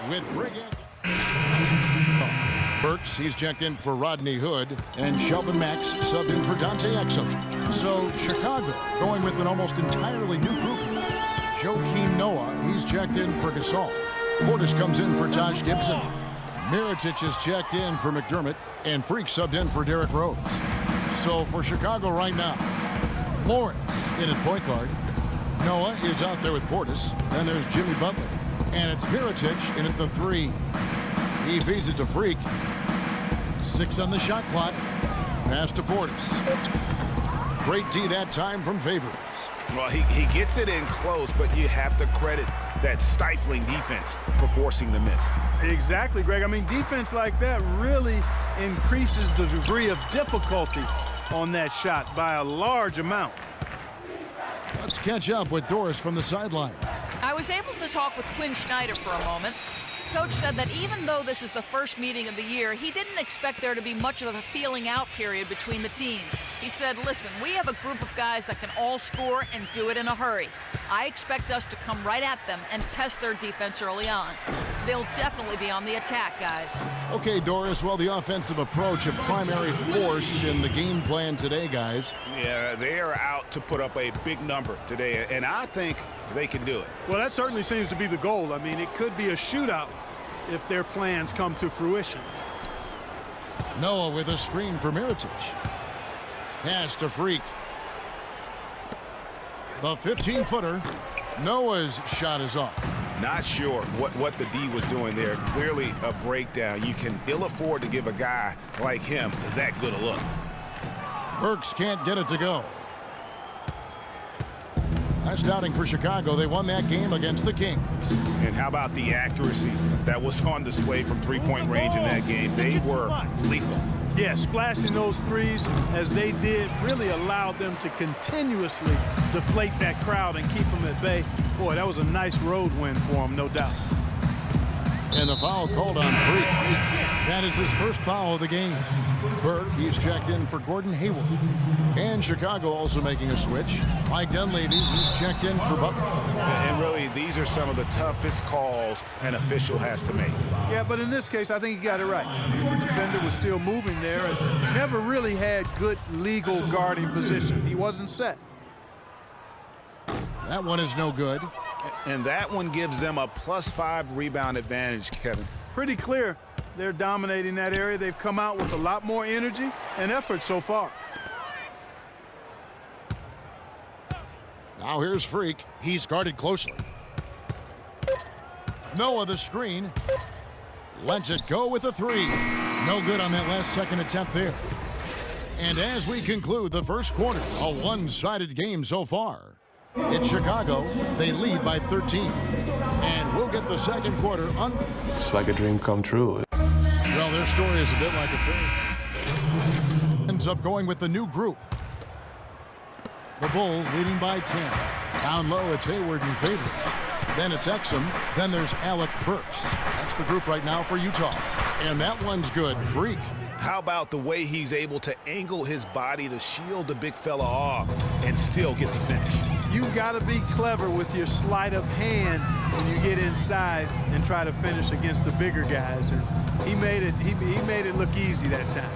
with Greg Burks, he's checked in for Rodney Hood, and Shelvin Max subbed in for Dante Exum. So Chicago going with an almost entirely new group. Joakim Noah, he's checked in for Gasol. Portis comes in for Taj Gibson. Mirotic is checked in for McDermott, and Freak subbed in for Derrick Rose. So for Chicago right now, Lawrence in at point guard. Noah is out there with Portis. Then there's Jimmy Butler. And it's Mirotic in at the 3. He feeds it to Freak. 6 on the shot clock. Pass to Portis. Great D that time from Favors. Well, he gets it in close, but you have to credit that stifling defense for forcing the miss. Exactly, Greg. I mean, defense like that really increases the degree of difficulty on that shot by a large amount. Let's catch up with Doris from the sideline. I was able to talk with Quinn Snyder for a moment. Coach said that even though this is the first meeting of the year, he didn't expect there to be much of a feeling out period between the teams. He said, listen, we have a group of guys that can all score and do it in a hurry. I expect us to come right at them and test their defense early on. They'll definitely be on the attack, guys. Okay, Doris, well, the offensive approach, a primary force in the game plan today, guys. Yeah, they are out to put up a big number today, and I think they can do it. Well, that certainly seems to be the goal. I mean, it could be a shootout if their plans come to fruition. Noah with a screen for Mirotic. Pass to Freak. The 15-footer. Noah's shot is off. Not sure what the D was doing there. Clearly a breakdown. You can ill afford to give a guy like him that good a look. Burks can't get it to go. Nice outing for Chicago. They won that game against the Kings. And how about the accuracy that was on display from three-point range in that game? They were lethal. Yeah, splashing those threes as they did really allowed them to continuously deflate that crowd and keep them at bay. Boy, that was a nice road win for them, no doubt. And the foul called on Freak. That is his first foul of the game. Burke, he's checked in for Gordon Hayward. And Chicago also making a switch. Mike Dunleavy, he's checked in for Butler. And really, these are some of the toughest calls an official has to make. Yeah, but in this case, I think he got it right. The defender was still moving there and never really had good legal guarding position. He wasn't set. That one is no good. And that one gives them a +5 rebound advantage, Kevin. Pretty clear they're dominating that area. They've come out with a lot more energy and effort so far. Now here's Freak. He's guarded closely. Noah the screen. Lets it go with a 3. No good on that last second attempt there. And as we conclude the first quarter, a one-sided game so far. In Chicago, they lead by 13. And we'll get the second quarter It's like a dream come true. Well, their story is a bit like a film. Ends up going with the new group. The Bulls leading by 10. Down low, it's Hayward and Favors. Then it's Exum. Then there's Alec Burks. That's the group right now for Utah. And that one's good. Freak. How about the way he's able to angle his body to shield the big fella off and still get the finish? You've got to be clever with your sleight of hand when you get inside and try to finish against the bigger guys. And he made it look easy that time.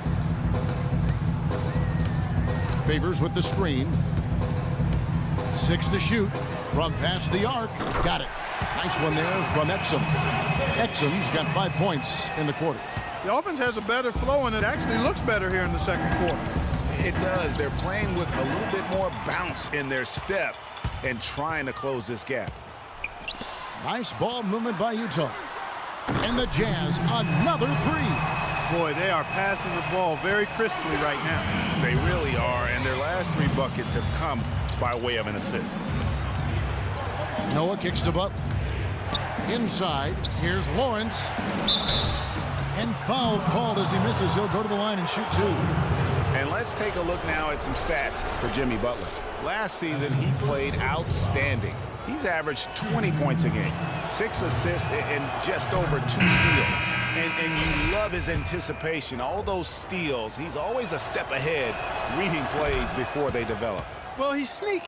Favors with the screen. 6 to shoot from past the arc. Got it. Nice one there from Exum. Exum's got 5 points in the quarter. The offense has a better flow, and it actually looks better here in the second quarter. It does. They're playing with a little bit more bounce in their step and trying to close this gap. Nice ball movement by Utah. And the Jazz, another 3. Boy, they are passing the ball very crisply right now. They really are, and their last 3 buckets have come by way of an assist. Noah kicks to Butler. Inside, here's Lawrence. And foul called as he misses. He'll go to the line and shoot 2. And let's take a look now at some stats for Jimmy Butler. Last season, he played outstanding. He's averaged 20 points a game, 6 assists, and just over 2 steals. And you love his anticipation. All those steals, he's always a step ahead, reading plays before they develop. Well, he's sneaky.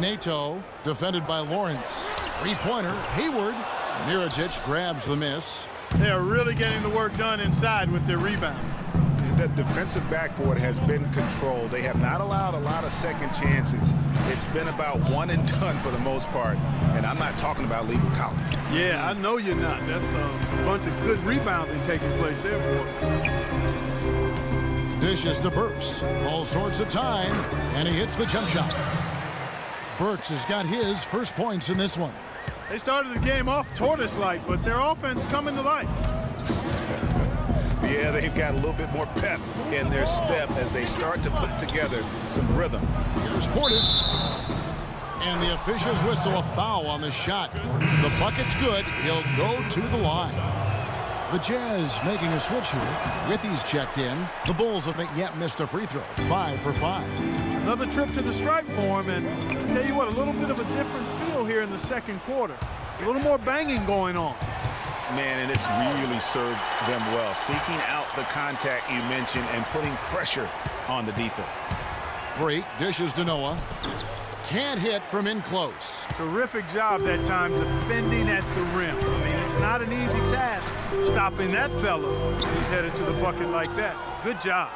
Neto, defended by Lawrence. Three-pointer, Hayward. Mirajic grabs the miss. They are really getting the work done inside with their rebound. The defensive backboard has been controlled. They have not allowed a lot of second chances. It's been about one and done for the most part. And I'm not talking about leaving college. Yeah, I know you're not. That's a bunch of good rebounding taking place there, boy. Dishes to Burks. All sorts of time, and he hits the jump shot. Burks has got his first points in this one. They started the game off tortoise-like, but their offense coming to life. Yeah, they've got a little bit more pep in their step as they start to put together some rhythm. Here's Portis. And the officials whistle a foul on the shot. The bucket's good. He'll go to the line. The Jazz making a switch here. Withy's checked in. The Bulls have yet missed a free throw. 5 for 5. Another trip to the stripe for him, and I'll tell you what, a little bit of a different feel here in the second quarter. A little more banging going on. Man, and it's really served them well. Seeking out the contact you mentioned and putting pressure on the defense. Freak dishes to Noah. Can't hit from in close. Terrific job that time defending at the rim. I mean, it's not an easy task stopping that fella when he's headed to the bucket like that. Good job.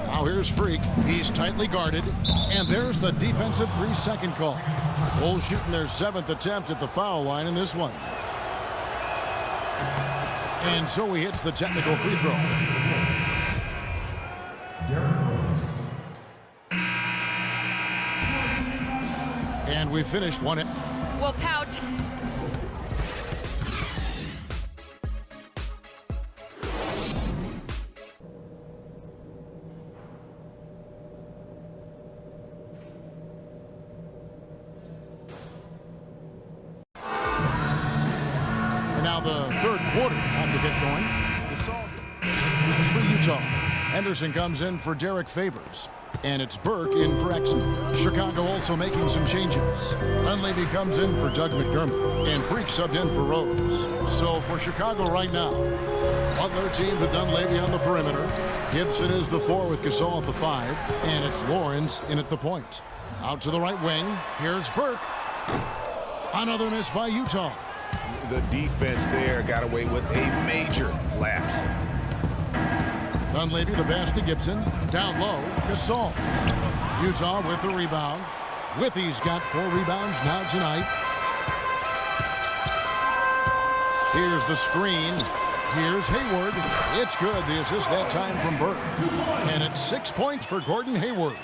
Now here's Freak. He's tightly guarded. And there's the defensive 3-second call. Bulls shooting their 7th attempt at the foul line in this one. And so he hits the technical free throw. And we finished one. Well, Pouch. And now the third quarter time to get going. For Utah. Henderson comes in for Derek Favors. And it's Burke in for Exum. Chicago also making some changes. Dunleavy comes in for Doug McDermott. And Freak subbed in for Rose. So for Chicago right now, Butler teamed with Dunleavy on the perimeter. Gibson is the 4 with Gasol at the 5. And it's Lawrence in at the point. Out to the right wing. Here's Burke. Another miss by Utah. The defense there got away with a major lapse. Dunleavy the pass to Gibson. Down low, Gasol. Utah with the rebound. Withy's got 4 rebounds now tonight. Here's the screen. Here's Hayward. It's good. The assist that time from Burke. And it's 6 points for Gordon Hayward.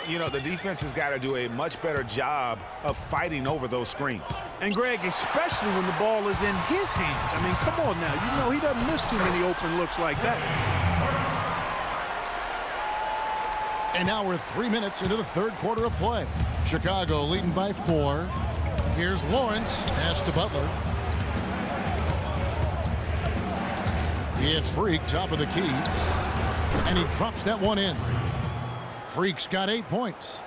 You know, the defense has got to do a much better job of fighting over those screens. And Greg, especially when the ball is in his hands. I mean, come on now. You know he doesn't miss too many open looks like that. And now we're 3 minutes into the third quarter of play. Chicago leading by 4. Here's Lawrence. Pass to Butler. It's Freak, top of the key. And he drops that one in. Freak's got 8 points.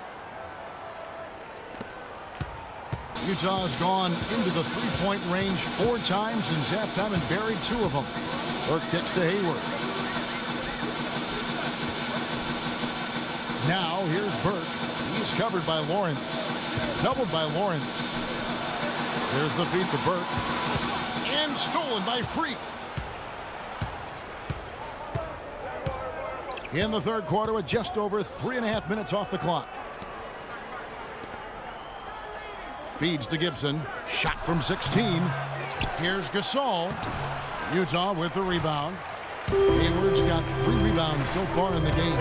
Utah's gone into the 3-point range 4 times since halftime and buried 2 of them. Burke kicks to Hayward. Now here's Burke. He's covered by Lawrence. Doubled by Lawrence. There's the feed to Burke. And stolen by Freak. In the third quarter with just over 3.5 minutes off the clock. Feeds to Gibson. Shot from 16. Here's Gasol. Utah with the rebound. Hayward's got 3 rebounds so far in the game.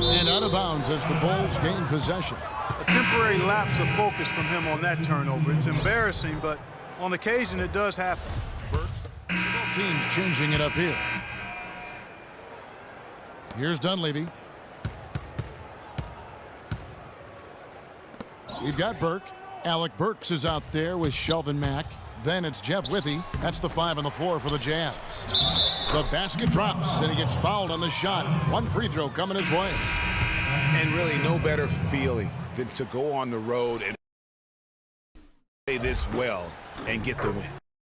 And out of bounds as the Bulls gain possession. A temporary lapse of focus from him on that turnover. It's embarrassing, but on occasion it does happen. Both teams changing it up here. Here's Dunleavy. We've got Burke. Alec Burks is out there with Shelvin Mack. Then it's Jeff Withy. That's the 5 on the floor for the Jazz. The basket drops, and he gets fouled on the shot. 1 free throw coming his way. And really no better feeling than to go on the road and play this well and get the win.